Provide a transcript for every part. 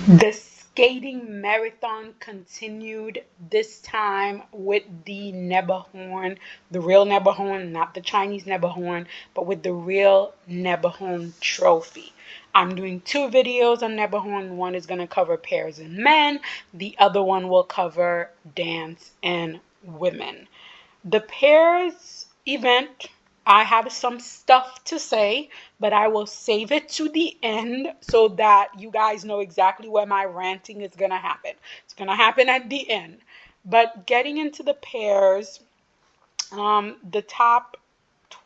The skating marathon continued this time with the Nebelhorn, the real Nebelhorn, not the Chinese Nebelhorn, but with the real Nebelhorn trophy. I'm doing two videos on Nebelhorn. One is going to cover pairs and men. The other one will cover dance and women. The pairs event, I have some stuff to say, but I will save it to the end so that you guys know exactly where my ranting is going to happen. It's going to happen at the end. But getting into the pairs, the top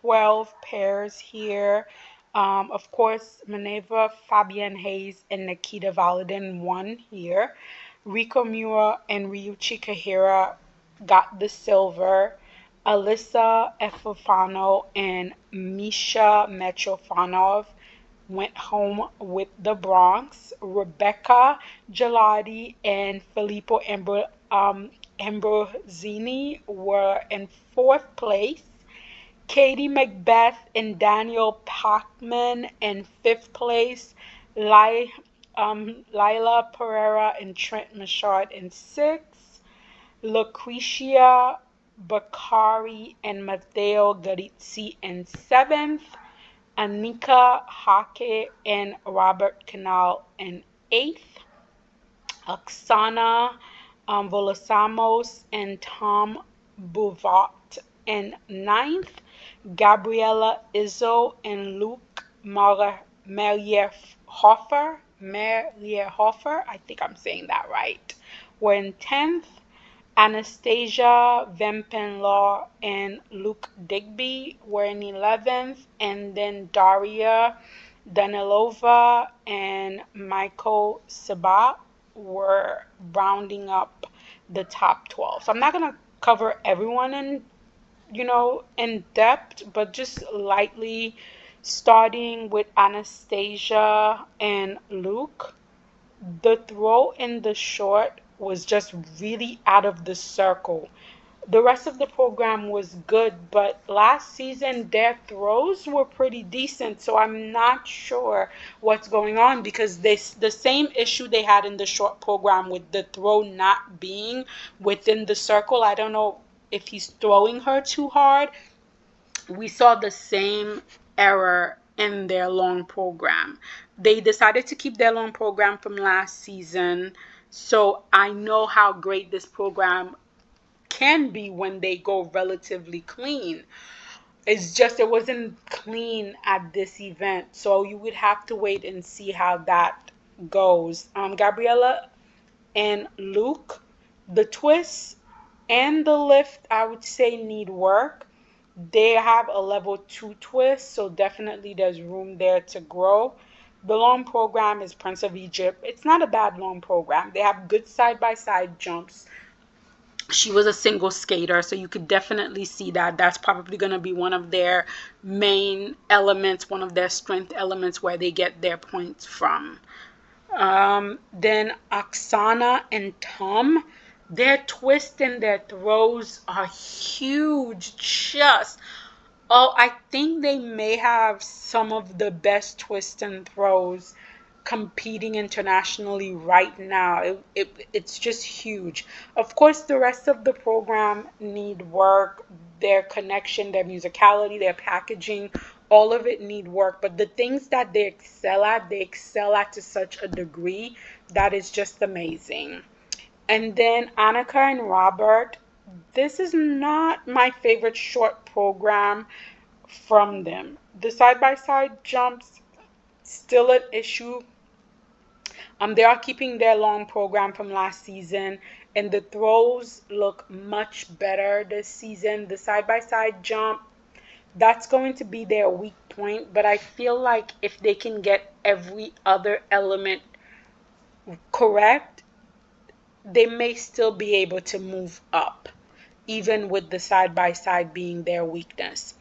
12 pairs here. Of course, Minerva, Fabian Hayes, and Nikita Valadin won here. Riko Miura and Ryuichi Kahira got the silver. Alyssa Efefano and Misha Mitrofanov went home with the bronze. Rebecca Gelati and Filippo Ambrosini were in fourth place. Katie Macbeth and Daniel Pachman in fifth place. Lila Pereira and Trent Machard in sixth. Lucretia Bakari and Matteo Garizzi in seventh. Anika Hake and Robert Canal in eighth. Oksana Volosamos and Tom Bouvat in ninth. Gabriella Izzo and Luke Merlierhofer, I think I'm saying that right, were in 10th. Anastasia Vempenlaw and Luke Digby were in 11th. And then Daria Danilova and Michael Sabat were rounding up the top 12. So I'm not going to cover everyone in depth, but just lightly, starting with Anastasia and Luke. The throw in the short was just really out of the circle. The rest of the program was good, but last season their throws were pretty decent, so I'm not sure what's going on, because the same issue they had in the short program with the throw not being within the circle. I don't know if he's throwing her too hard. We saw the same error in their long program. They decided to keep their long program from last season, so I know how great this program can be when they go relatively clean. It's just it wasn't clean at this event, so you would have to wait and see how that goes. Gabriella and Luke, the twist and the lift, I would say, need work. They have a level 2 twist, so definitely there's room there to grow. The long program is Prince of Egypt. It's not a bad long program. They have good side-by-side jumps. She was a single skater, so you could definitely see that. That's probably going to be one of their main elements, one of their strength elements where they get their points from. Then Oksana and Tom, their twists and their throws are huge. I think they may have some of the best twists and throws competing internationally right now. It's just huge. Of course, the rest of the program need work. Their connection, their musicality, their packaging, all of it need work. But the things that they excel at to such a degree that is just amazing. And then Annika and Robert, this is not my favorite short program from them. The side-by-side jumps, still an issue. They are keeping their long program from last season, and the throws look much better this season. The side-by-side jump, that's going to be their weak point, but I feel like if they can get every other element correct, they may still be able to move up, even with the side-by-side being their weakness.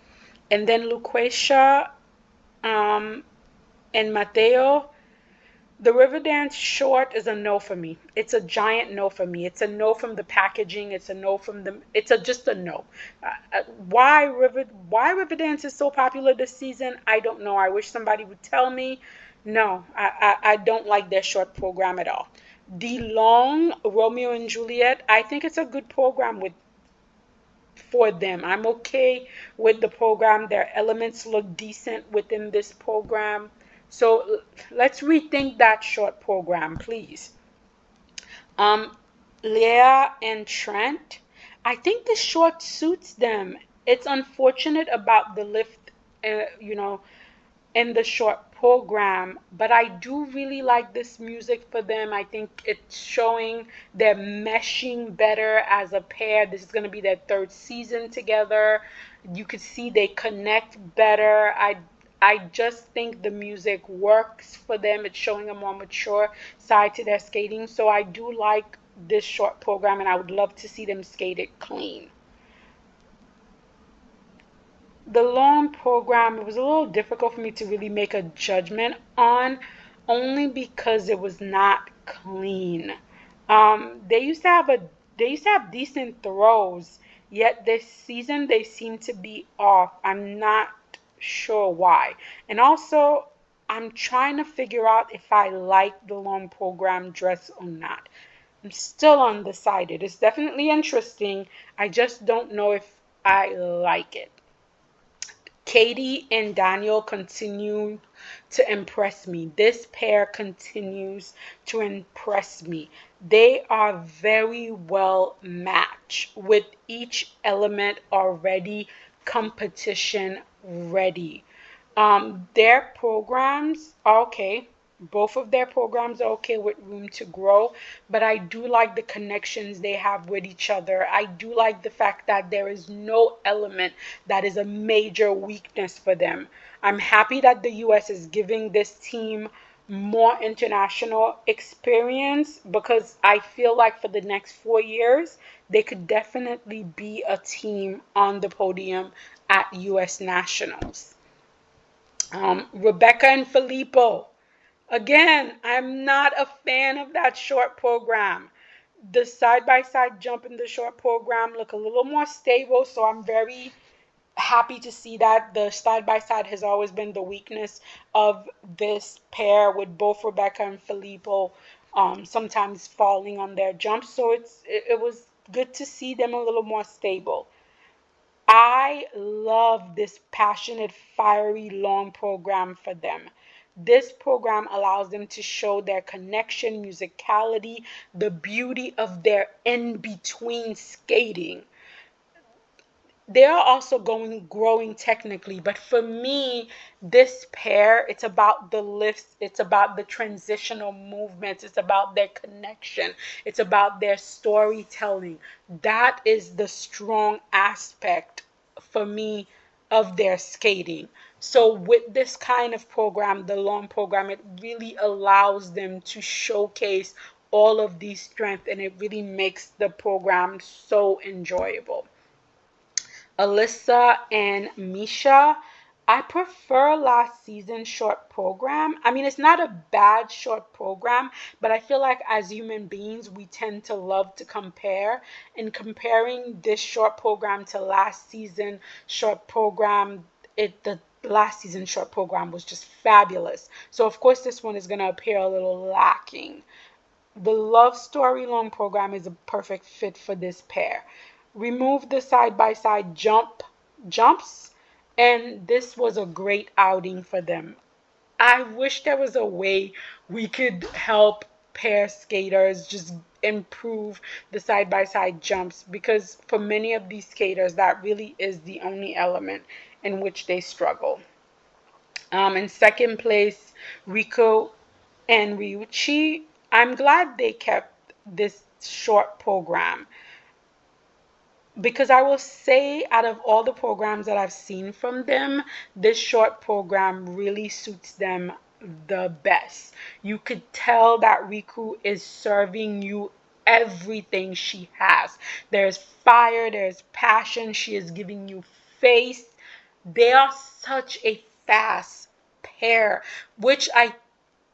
And then Lucretia and Mateo, the river dance short is a no for me. It's a giant no for me. It's a no from the packaging. It's a no from the. Just a no. Why river dance is so popular this season? I don't know. I wish somebody would tell me. No, I don't like their short program at all. The long Romeo and Juliet, I think it's a good program with for them. I'm okay with the program. Their elements look decent within this program. So let's rethink that short program, please. Um, Leah and Trent, I think the short suits them. It's unfortunate about the lift, you know, in the short program, but I do really like this music for them. I think it's showing they're meshing better as a pair. This is going to be their third season together. You could see they connect better. I just think the music works for them. It's showing a more mature side to their skating. So I do like this short program and I would love to see them skate it clean. The long program, it was a little difficult for me to really make a judgment on, only because it was not clean. They used to have decent throws, yet this season they seem to be off. I'm not sure why. And also, I'm trying to figure out if I like the long program dress or not. I'm still undecided. It's definitely interesting. I just don't know if I like it. Katie and Daniel continue to impress me. This pair continues to impress me. They are very well matched with each element already competition ready. Their programs are okay. Both of their programs are okay with room to grow, but I do like the connections they have with each other. I do like the fact that there is no element that is a major weakness for them. I'm happy that the US is giving this team more international experience because I feel like for the next 4 years, they could definitely be a team on the podium at US Nationals. Rebecca and Filippo. Again, I'm not a fan of that short program. The side by side jump in the short program look a little more stable, so I'm very happy to see that. The side by side has always been the weakness of this pair, with both Rebecca and Filippo sometimes falling on their jumps. So it was good to see them a little more stable. I love this passionate, fiery, long program for them. This program allows them to show their connection, musicality, the beauty of their in between skating. They are also going growing technically, but for me, this pair, it's about the lifts, it's about the transitional movements, it's about their connection, it's about their storytelling. That is the strong aspect for me of their skating. So with this kind of program, the long program, it really allows them to showcase all of these strengths, and it really makes the program so enjoyable. Alyssa and Misha. I prefer last season's short program. I mean, it's not a bad short program, but I feel like as human beings, we tend to love to compare. And comparing this short program to last season short program, the last season short program was just fabulous. So of course this one is going to appear a little lacking. The love story long program is a perfect fit for this pair. Remove the side by side jumps, and this was a great outing for them. I wish there was a way we could help pair skaters just improve the side by side jumps, because for many of these skaters that really is the only element in which they struggle. In second place, Rico and Ryuichi. I'm glad they kept this short program, because I will say, out of all the programs that I've seen from them, this short program really suits them the best. You could tell that Riku is serving you everything she has. There's fire, there's passion, she is giving you face. They are such a fast pair, which I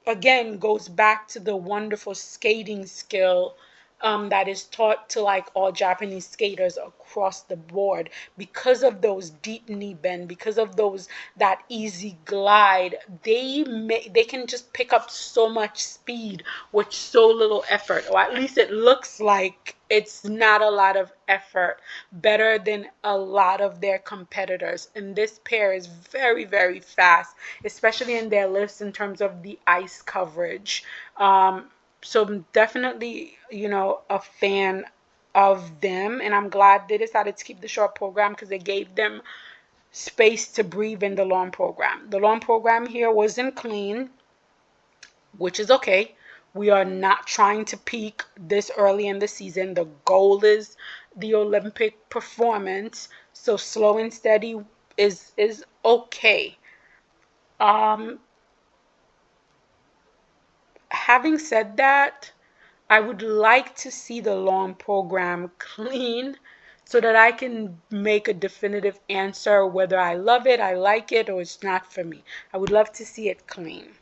again goes back to the wonderful skating skill that is taught to like all Japanese skaters across the board because of those deep knee bend, because of those that easy glide. They can just pick up so much speed with so little effort, or at least it looks like it's not a lot of effort, better than a lot of their competitors. And this pair is very, very fast, especially in their lifts in terms of the ice coverage. So I'm definitely, a fan of them, and I'm glad they decided to keep the short program because it gave them space to breathe in the long program. The long program here wasn't clean, which is okay. We are not trying to peak this early in the season. The goal is the Olympic performance, so slow and steady is okay. Um, Having said that, I would like to see the long program clean so that I can make a definitive answer whether I love it, I like it, or it's not for me. I would love to see it clean.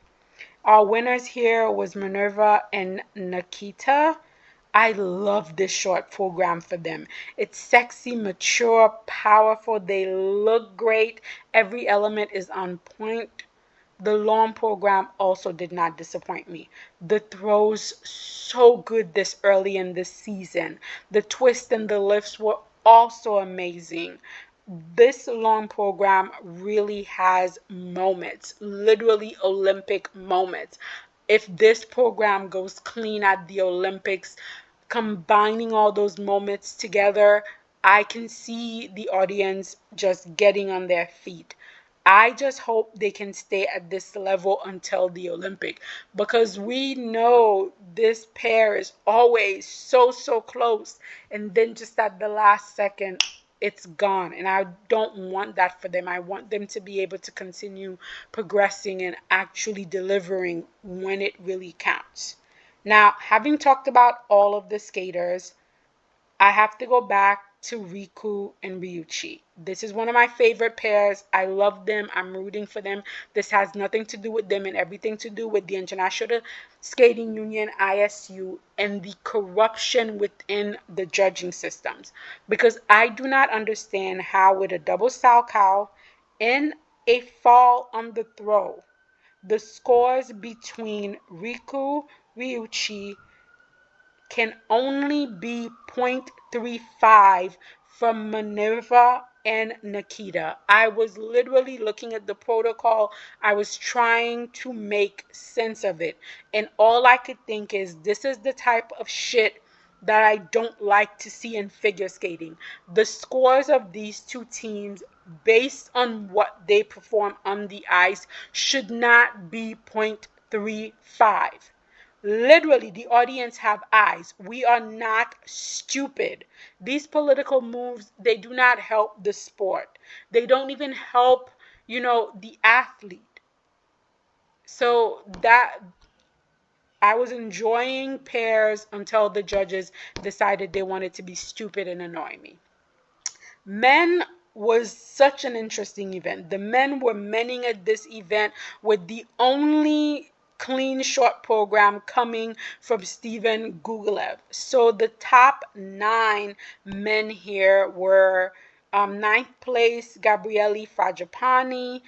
Our winners here was Minerva and Nikita. I love this short program for them. It's sexy, mature, powerful. They look great. Every element is on point. The long program also did not disappoint me. The throws so good this early in the season. The twists and the lifts were also amazing. This long program really has moments, literally Olympic moments. If this program goes clean at the Olympics, combining all those moments together, I can see the audience just getting on their feet. I just hope they can stay at this level until the Olympic, because we know this pair is always so, so close, and then just at the last second, it's gone. And I don't want that for them. I want them to be able to continue progressing and actually delivering when it really counts. Now, having talked about all of the skaters, I have to go back to Riku and Ryuichi. This is one of my favorite pairs. I love them. I'm rooting for them. This has nothing to do with them and everything to do with the International Skating Union, ISU, and the corruption within the judging systems. Because I do not understand how, with a double salchow and a fall on the throw, the scores between Riku, Ryuichi, can only be 0.35 from Minerva and Nikita. I was literally looking at the protocol. I was trying to make sense of it. And all I could think is this is the type of shit that I don't like to see in figure skating. The scores of these two teams, based on what they perform on the ice, should not be 0.35. Literally, the audience have eyes. We are not stupid. These political moves, they do not help the sport. They don't even help, the athlete. So that I was enjoying pairs until the judges decided they wanted to be stupid and annoy me. Men was such an interesting event. The men were menning at this event with the only clean short program coming from Steven Gugilev. So the top 9 men here were ninth place Gabriele Fragapani,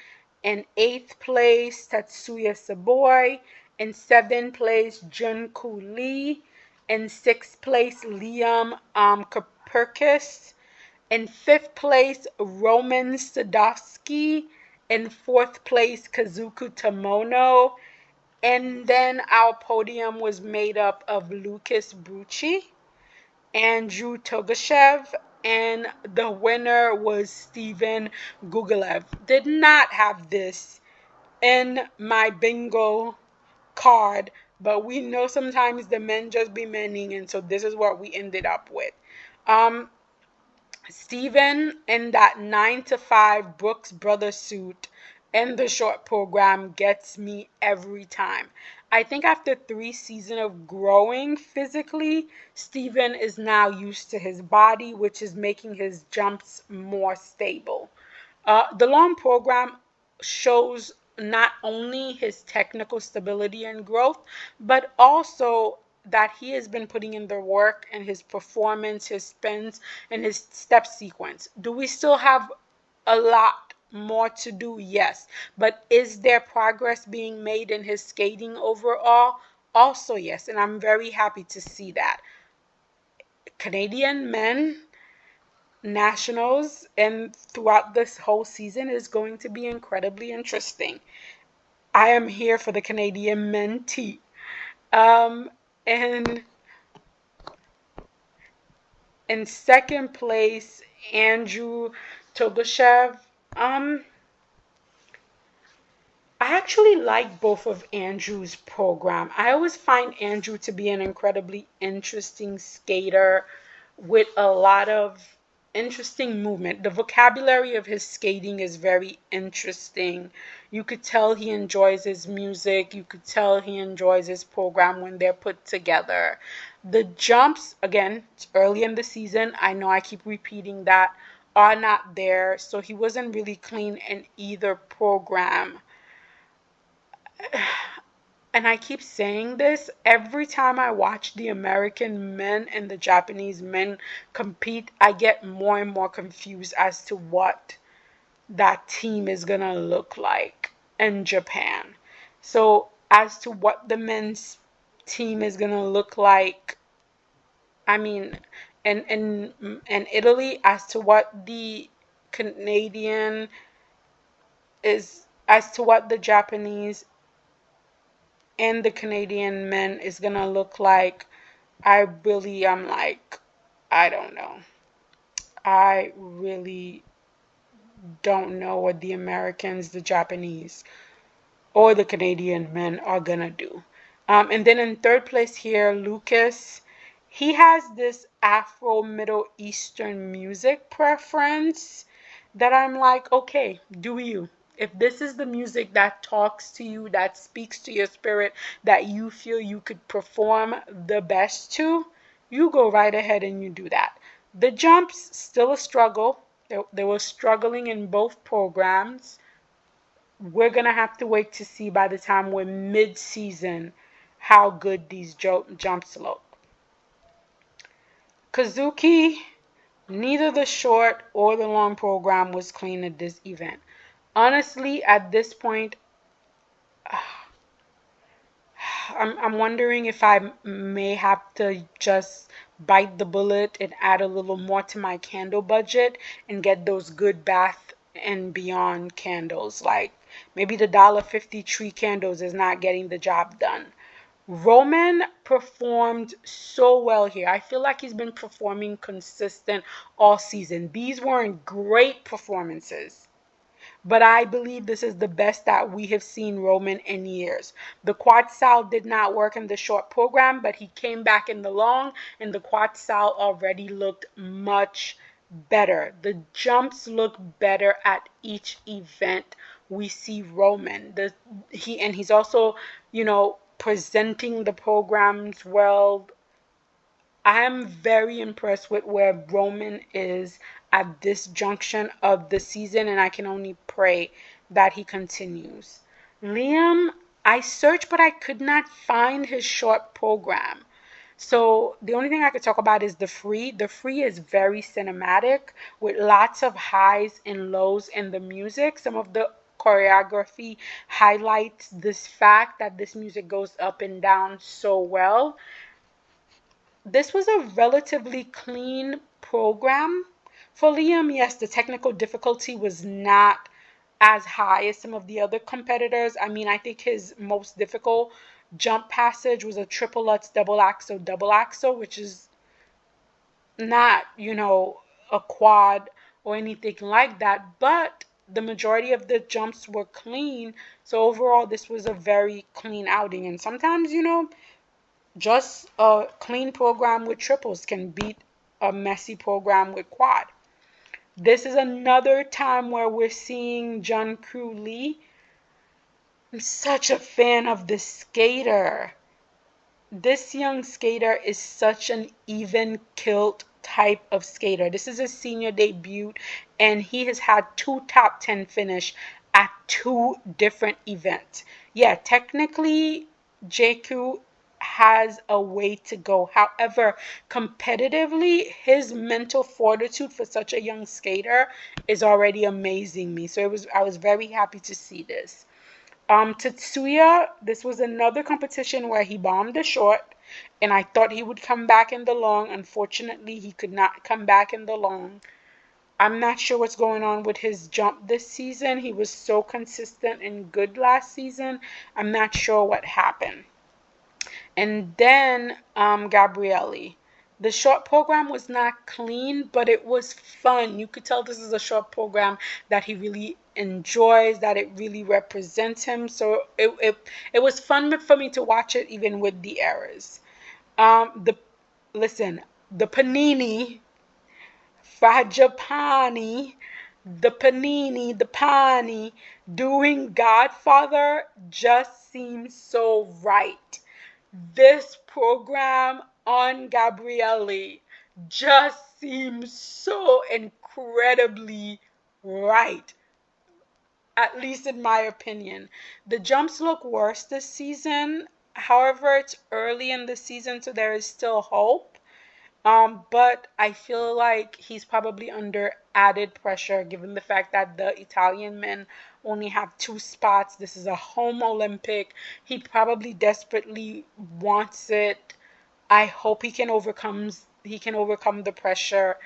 in eighth place Tatsuya Saboi, in seventh place Junku Lee, in sixth place Liam Koperkis, in fifth place, Roman Sadovsky. In fourth place, Kazuku Tomono. And then our podium was made up of Lucas Brucci, Andrew Togashev, and the winner was Steven Gugilev. Did not have this in my bingo card, but we know sometimes the men just be menning, and so this is what we ended up with. Um, Steven in that 9 to 5 Brooks Brothers suit in the short program gets me every time. I think after 3 seasons of growing physically, Steven is now used to his body, which is making his jumps more stable. The long program shows not only his technical stability and growth, but also that he has been putting in the work and his performance, his spins, and his step sequence. Do we still have a lot more to do? Yes. But is there progress being made in his skating overall? Also, yes. And I'm very happy to see that. Canadian men nationals and throughout this whole season is going to be incredibly interesting. I am here for the Canadian men tea. Um, and in second place, Andrew Tobushev. I actually like both of Andrew's program. I always find Andrew to be an incredibly interesting skater with a lot of interesting movement. The vocabulary of his skating is very interesting. You could tell he enjoys his music. You could tell he enjoys his program when they're put together. The jumps, again, it's early in the season. I know I keep repeating that, are not there. So he wasn't really clean in either program. And I keep saying this every time I watch the American men and the Japanese men compete, I get more and more confused as to what that team is going to look like in Japan. So, as to what the men's team is going to look like, I mean, in Italy, as to what the Canadian is, as to what the Japanese and the Canadian men is gonna look like, I really am like, I don't know. I really don't know what the Americans, the Japanese, or the Canadian men are gonna do. And then in third place here, Lucas. He has this Afro Middle Eastern music preference that I'm like, okay, do you? If this is the music that talks to you, that speaks to your spirit, that you feel you could perform the best to, you go right ahead and you do that. The jumps, still a struggle. They were struggling in both programs. We're going to have to wait to see by the time we're mid-season how good these jumps look. Kazuki, neither the short or the long program was clean at this event. Honestly, at this point, I'm wondering if I may have to just bite the bullet and add a little more to my candle budget and get those good Bath and Beyond candles. Like maybe the $1.50 tree candles is not getting the job done. Roman performed so well here. I feel like he's been performing consistent all season. These weren't great performances, but I believe this is the best that we have seen Roman in years. The quad sal did not work in the short program, but he came back in the long, and the quad sal already looked much better. The jumps look better at each event we see Roman. He's also, presenting the programs well. I'm very impressed with where Roman is at this junction of the season, and I can only pray that he continues. Liam, I searched, but I could not find his short program. So the only thing I could talk about is the free. The free is very cinematic with lots of highs and lows in the music. Some of the choreography highlights this fact that this music goes up and down so well. This was a relatively clean program for Liam. Yes, the technical difficulty was not as high as some of the other competitors. I mean, I think his most difficult jump passage was a triple Lutz double axel, which is not, a quad or anything like that. But the majority of the jumps were clean. So overall, this was a very clean outing. And sometimes, just a clean program with triples can beat a messy program with quad. This is another time where we're seeing Jun Kru Lee. I'm such a fan of this skater. This young skater is such an even kilt type of skater. This is his senior debut, and he has had 2 top 10 finish at 2 different events. Yeah, technically, JQ has a way to go. However, competitively, his mental fortitude for such a young skater is already amazing me. So I was very happy to see this. Tetsuya, this was another competition where he bombed the short, and I thought he would come back in the long. Unfortunately, he could not come back in the long. I'm not sure what's going on with his jump this season. He was so consistent and good last season. I'm not sure what happened. And then Gabriele. The short program was not clean, but it was fun. You could tell this is a short program that he really enjoys, that it really represents him. So it was fun for me to watch it even with the errors. The listen, the panini, Fragapani, the panini, the pani doing Godfather just seems so right. This program on Gabriele just seems so incredibly right, at least in my opinion. The jumps look worse this season. However, it's early in the season, so there is still hope. But I feel like he's probably under added pressure given the fact that the Italian men only have 2 spots. This is a home Olympic. He probably desperately wants it. I hope he can overcome the pressure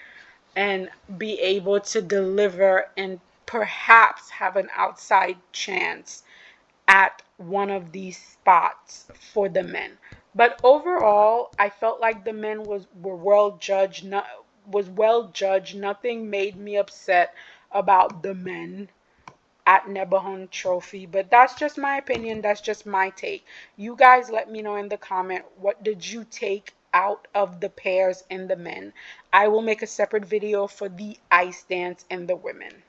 and be able to deliver and perhaps have an outside chance at one of these spots for the men. But overall, I felt like the men were well judged. Was well judged. Nothing made me upset about the men at Nebelhorn Trophy. But that's just my opinion. That's just my take. You guys let me know in the comment, what did you take out of the pairs and the men? I will make a separate video for the ice dance and the women.